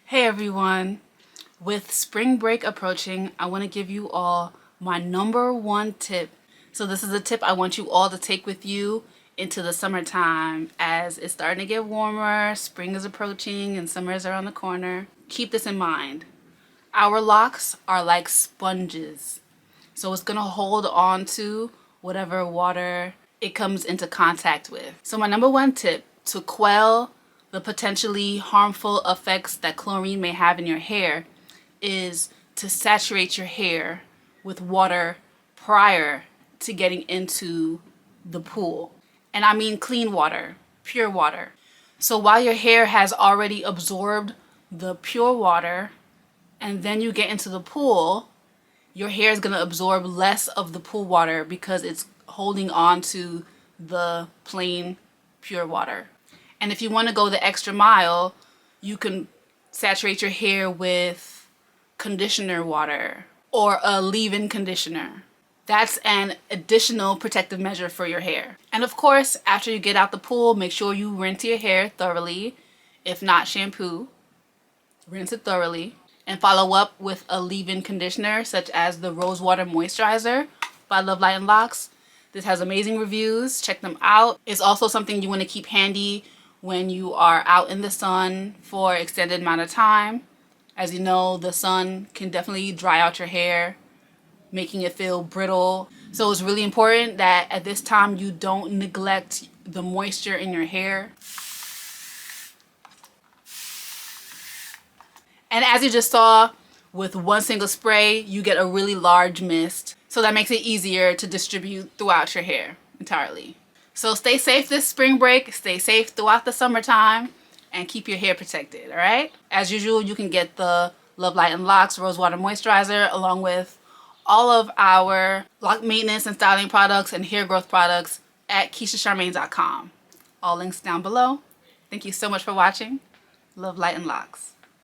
Hey everyone! With spring break approaching, I want to give you all my #1 tip. So this is a tip I want you all to take with you into the summertime as it's starting to get warmer, spring is approaching, and summer is around the corner. Keep this in mind. Our locks are like sponges. So it's going to hold on to whatever water it comes into contact with. So my #1 tip to quell the potentially harmful effects that chlorine may have in your hair is to saturate your hair with water prior to getting into the pool. And I mean clean water, pure water. So while your hair has already absorbed the pure water and then you get into the pool, your hair is going to absorb less of the pool water because it's holding on to the plain pure water. And if you want to go the extra mile, you can saturate your hair with conditioner water or a leave-in conditioner. That's an additional protective measure for your hair. And of course, after you get out the pool, make sure you rinse your hair thoroughly. If not shampoo, rinse it thoroughly. And follow up with a leave-in conditioner such as the Rose Water Moisturizer by Light Locs. This has amazing reviews. Check them out. It's also something you want to keep handy when you are out in the sun for extended amount of time. As you know, the sun can definitely dry out your hair, making it feel brittle. So it's really important that at this time you don't neglect the moisture in your hair. And as you just saw, with one single spray, you get a really large mist. So that makes it easier to distribute throughout your hair entirely. So stay safe this spring break, stay safe throughout the summertime, and keep your hair protected, all right? As usual, you can get the Light Locs Rose Water Moisturizer along with all of our lock maintenance and styling products and hair growth products at KeishaCharmaine.com. All links down below. Thank you so much for watching. Light Locs.